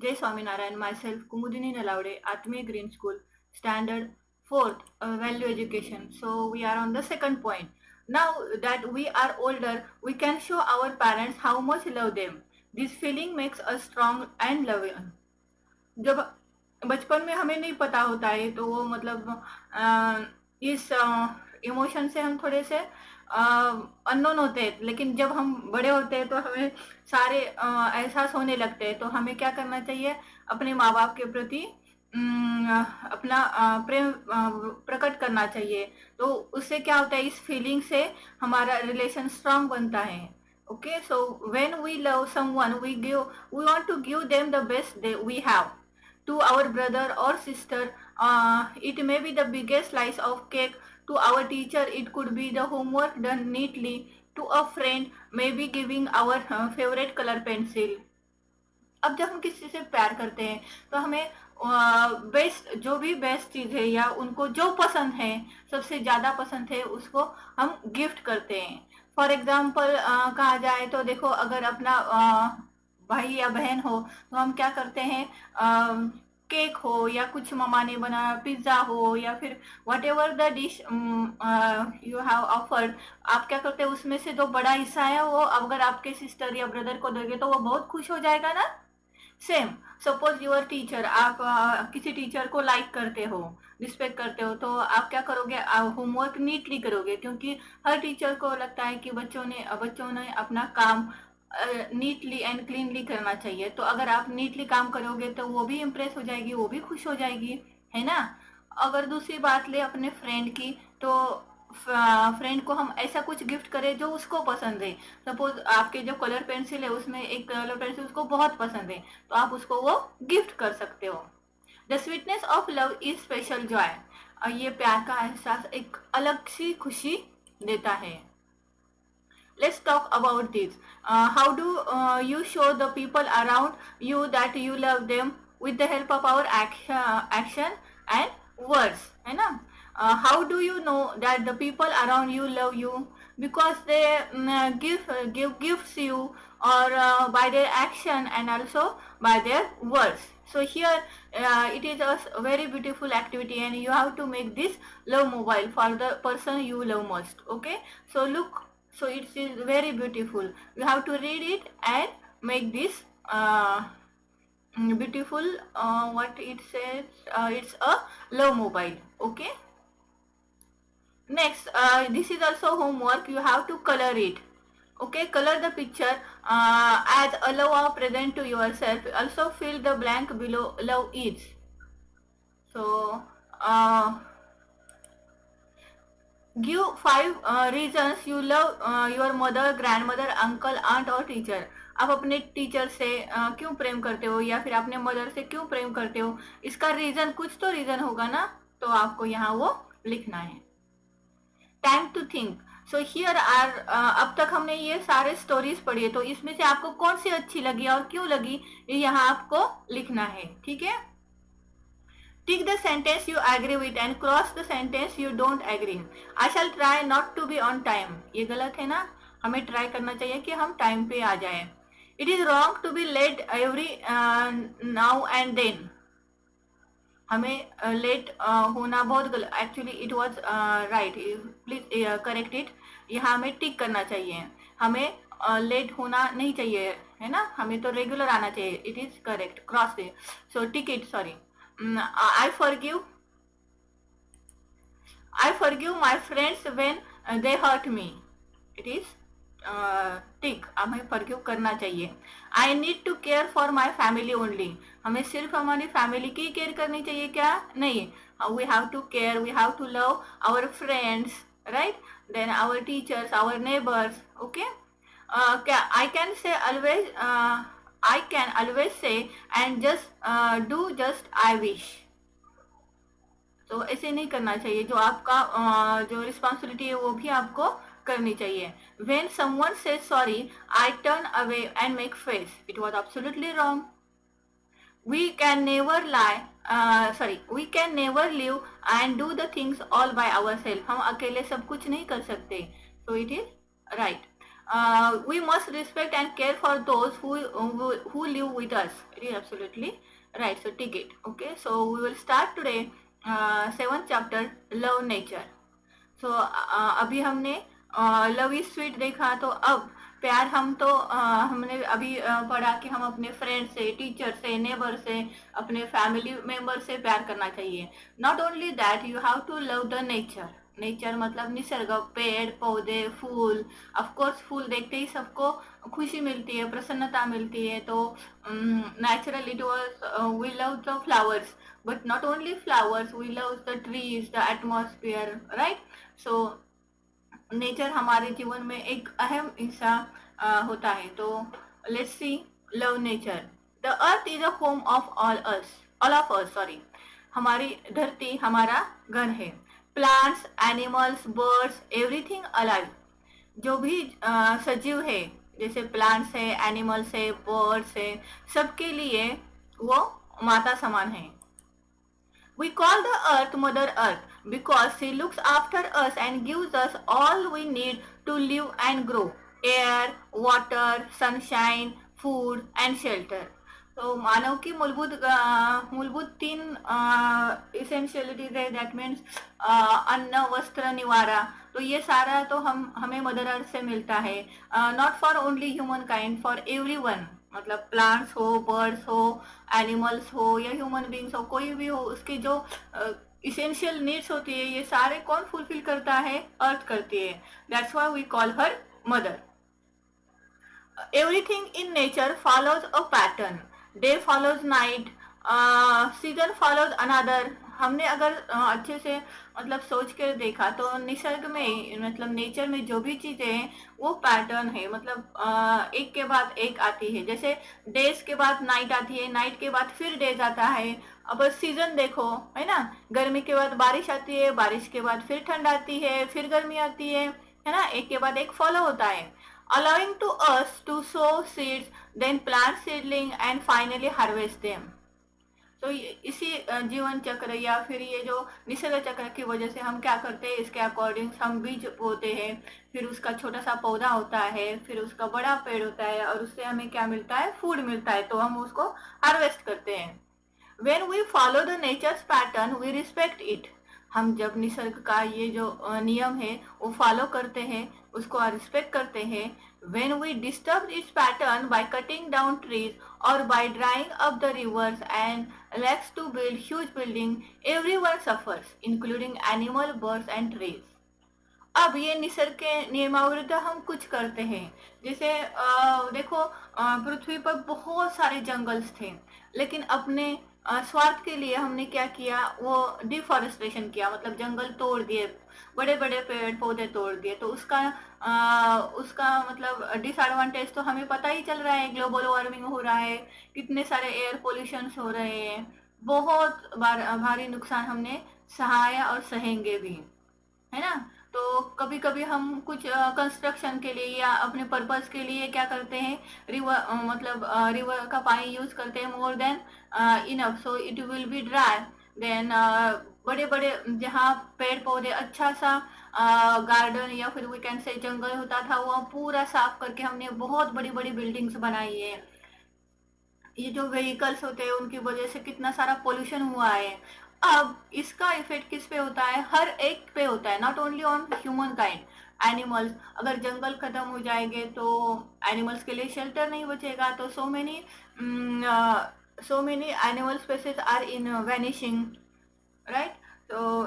Jay Swaminarayan, myself, Kumudini Nalaude, Atmi Green School, Standard 4th, Value Education. So we are on the second point. Now that we are older, we can show our parents how much love them. This feeling makes us strong and loving. जब बचपन में हमें नहीं पता होता है तो वो मतलब इस इमोशन से हम थोड़े से अननोन होते हैं, लेकिन जब हम बड़े होते हैं तो हमें सारे एहसास होने लगते हैं। तो हमें क्या करना चाहिए, अपने माँ बाप के प्रति अपना प्रेम प्रकट करना चाहिए। तो उससे क्या होता है, इस फीलिंग से हमारा रिलेशन स्ट्रांग बनता है। Okay, so when we love someone, we want to give them the best we have. To our brother or sister, it may be the biggest slice of cake. To our teacher, it could be the homework done neatly. To a friend, maybe giving our favorite color pencil. अब जब हम किसी से प्यार करते हैं तो हमें बेस्ट, जो भी बेस्ट चीज है या उनको जो पसंद है, सबसे ज्यादा पसंद है, उसको हम गिफ्ट करते हैं। फॉर एग्जाम्पल कहा जाए तो देखो, अगर अपना भाई या बहन हो तो हम क्या करते हैं, केक हो या कुछ मम्मा ने बनाया, पिज्जा हो या फिर what ever the dish you have offered, आप क्या करते हैं, उसमें से जो बड़ा हिस्सा है वो अगर आपके सिस्टर या ब्रदर को दोगे तो वो बहुत खुश हो जाएगा ना। सेम, सपोज योर टीचर, आप किसी टीचर को लाइक करते हो, रिस्पेक्ट करते हो, तो आप क्या करोगे, होमवर्क नीटली करोगे, क्योंकि हर टीचर को लगता है कि बच्चों ने अपना काम नीटली एंड क्लीनली करना चाहिए। तो अगर आप नीटली काम करोगे तो वो भी इम्प्रेस हो जाएगी, वो भी खुश हो जाएगी, है ना। अगर दूसरी बात ले अपने फ्रेंड की, तो फ्रेंड को हम ऐसा कुछ गिफ्ट करें जो उसको पसंद है। सपोज आपके जो कलर पेंसिल है उसमें एक कलर पेंसिल उसको बहुत पसंद है, तो आप उसको वो गिफ्ट कर सकते हो। The sweetness of love is special Joy, ये प्यार का एहसास एक अलग सी खुशी देता है। Let's talk about this. How do you show the people around you that you love them? With the help of our action and words, है ना। How do you know that the people around you love you? Because they give gifts you, or by their action and also by their words. So here it is a very beautiful activity, and you have to make this love mobile for the person you love most. Okay, so look, so it is very beautiful. You have to read it and make this beautiful, what it says, it's a love mobile. Okay, next, this is also homework, you have to color it. Okay, color the picture as a love present to yourself. Also fill the blank below love is. So give 5 reasons you love your mother, grandmother, uncle, aunt और teacher. आप अपने teacher से क्यों प्रेम करते हो, या फिर अपने मदर से क्यों प्रेम करते हो, इसका रीजन, कुछ तो रीजन होगा ना, तो आपको यहाँ वो लिखना है। Time to think. So here are, अब तक हमने ये सारे स्टोरीज पढ़ी है, तो इसमें से आपको कौन सी अच्छी लगी और क्यों लगी, ये यहाँ आपको लिखना है, ठीक है। Tick the sentence you agree with and cross the sentence you don't agree. I shall try not to be on time. ये गलत है ना, हमें ट्राई करना चाहिए कि हम टाइम पे आ जाए। It is wrong to be late every now and then. हमें लेट होना बहुत गलत, actually it was right, please correct it. यहाँ हमें टिक करना चाहिए, हमें लेट होना नहीं चाहिए, है ना, हमें तो रेगुलर आना चाहिए। It is correct, cross they, so tick it, sorry. I forgive my friends when they hurt me. It is tick, हमें forgive करना चाहिए। I need to care for my family only. हमें सिर्फ हमारी फैमिली की care करनी चाहिए क्या, नहीं। We have to care, we have to love our friends, right? Then our teachers, our neighbors. Okay, I can always say and just do just I wish. तो ऐसे नहीं करना चाहिए, जो आपका जो रिस्पॉन्सिबिलिटी है वो भी आपको करनी चाहिए। When someone says sorry, I turn away and make face. It was absolutely wrong. We can never we can never live and do the things all by ourselves. हम अकेले सब कुछ नहीं कर सकते, so it is right. we must respect and care for those who live with us. It is absolutely right. So take it. Okay. So we will start today. Seventh chapter, love nature. सो अभी हमने love is sweet देखा, तो अब प्यार हम तो हमने अभी पढ़ा कि हम अपने फ्रेंड से, टीचर से, नेबर से, अपने फैमिली मेंबर से प्यार करना चाहिए. Not only that, you have to love the nature. Nature मतलब निसर्ग, पेड़ पौधे, फूल. ऑफ कोर्स फूल देखते ही सबको खुशी मिलती है, प्रसन्नता मिलती है. तो naturally it was we love the flowers, but not only flowers, we love the trees, the atmosphere, right? So nature हमारे जीवन में एक अहम हिस्सा होता है. तो let's see, love nature. The earth is a home of all of us, sorry. हमारी धरती हमारा घर है. Plants, animals, birds, everything alive. जो भी सजीव है, जैसे प्लांट्स है, एनिमल्स है, बर्ड्स है, सबके लिए वो माता समान है. We call the earth Mother Earth because she looks after us and gives us all we need to live and grow. Air, water, sunshine, food and shelter. तो मानव की मूलभूत तीन इसेंशियलिटीज है. दैट मीन्स अन्न, वस्त्र, निवारा. तो ये सारा तो हमें मदर अर्थ से मिलता है. Not for only human kind, for everyone. मतलब प्लांट्स हो, बर्ड्स हो, एनिमल्स हो या ह्यूमन बींग्स हो, कोई भी हो, उसकी जो इसेंशियल नीड्स होती है, ये सारे कौन फुलफिल करता है? अर्थ करती है. That's why we call her mother. Everything in nature follows a pattern. Day follows night, season follows another. हमने अगर अच्छे से मतलब सोच कर देखा तो निसर्ग में, मतलब नेचर में जो भी चीजें हैं वो पैटर्न है. मतलब एक के बाद एक आती है. जैसे डेज के बाद नाइट आती है, नाइट के बाद फिर डेज आता है. अब सीजन देखो, है ना. गर्मी के बाद बारिश आती है, बारिश के बाद फिर ठंड आती है, फिर गर्मी आती है ना. एक के बाद एक फॉलो होता है. allowing to us to sow seeds, then plant seedling and finally harvest them. तो इसी जीवन चक्र या फिर ये जो निसर्ग चक्र की वजह से हम क्या करते हैं, इसके अकॉर्डिंग हम बीज बोते हैं, फिर उसका छोटा सा पौधा होता है, फिर उसका बड़ा पेड़ होता है और उससे हमें क्या मिलता है? फूड मिलता है. तो हम उसको हार्वेस्ट करते हैं. When we follow the nature's pattern, we respect it. हम जब निसर्ग का ये जो नियम है वो फॉलो करते हैं, उसको रिस्पेक्ट करते हैं. When we disturb its pattern by cutting down trees or by drying up the rivers and lakes to build huge building, everyone suffers, including animal, birds and trees. अब ये निसर्ग के नियमाविरुद्ध हम कुछ करते हैं. जैसे देखो, पृथ्वी पर बहुत सारे जंगल्स थे, लेकिन अपने स्वार्थ के लिए हमने क्या किया? वो डिफॉरेस्टेशन किया, मतलब जंगल तोड़ दिए, बड़े बड़े पेड़ पौधे तोड़ दिए. तो उसका मतलब डिसएडवांटेज तो हमें पता ही चल रहा है. ग्लोबल वार्मिंग हो रहा है, कितने सारे एयर पोल्यूशन हो रहे हैं, बहुत भारी नुकसान हमने सहाया और सहेंगे भी, है ना. तो कभी कभी हम कुछ कंस्ट्रक्शन के लिए या अपने पर्पस के लिए क्या करते हैं? रिवर, मतलब रिवर का पानी यूज करते हैं more than enough, so it will be dry. Then बड़े बड़े जहाँ पेड़ पौधे, अच्छा सा गार्डन या फिर वी कैन से जंगल होता था, वो पूरा साफ करके हमने बहुत बड़ी बड़ी बिल्डिंग्स बनाई है. ये जो व्हीकल्स होते हैं उनकी वजह से कितना सारा पोल्यूशन हुआ है. अब इसका इफेक्ट किस पे होता है? हर एक पे होता है. Not only on human kind, animals. अगर जंगल खत्म हो जाएंगे तो एनिमल्स के लिए शेल्टर नहीं बचेगा. तो so many animal species are in vanishing, right. तो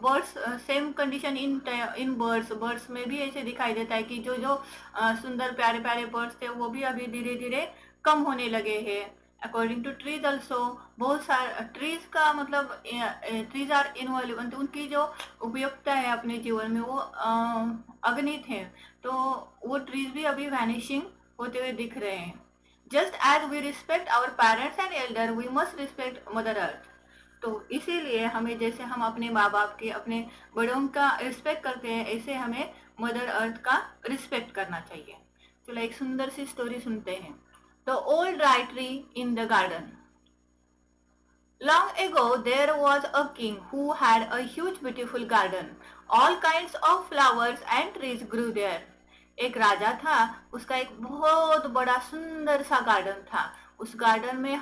birds, same condition in birds में भी ऐसे दिखाई देता है कि जो जो सुंदर प्यारे प्यारे बर्ड्स थे वो भी अभी धीरे धीरे कम होने लगे हैं. अकॉर्डिंग टू ट्रीज ऑल्सो, बहुत सारे ट्रीज का मतलब ट्रीज आर इनवॉल्व, उनकी जो उपयोगिता है अपने जीवन में वो अगणित है. तो वो ट्रीज भी अभी वैनिशिंग होते हुए दिख रहे हैं. Just as we respect our parents and elder, we must respect mother earth. तो इसीलिए हमें, जैसे हम अपने माँ बाप के, अपने बड़ों का रिस्पेक्ट करते हैं, ऐसे हमें मदर अर्थ का रिस्पेक्ट करना चाहिए. चलो एक सुंदर सी स्टोरी सुनते हैं. The old dry tree in the garden. Long ago there was a king who had a huge beautiful garden. All kinds of flowers and trees grew there. एक राजा था, उसका एक बहुत बड़ा सुंदर सा गार्डन था। उस गार्डन में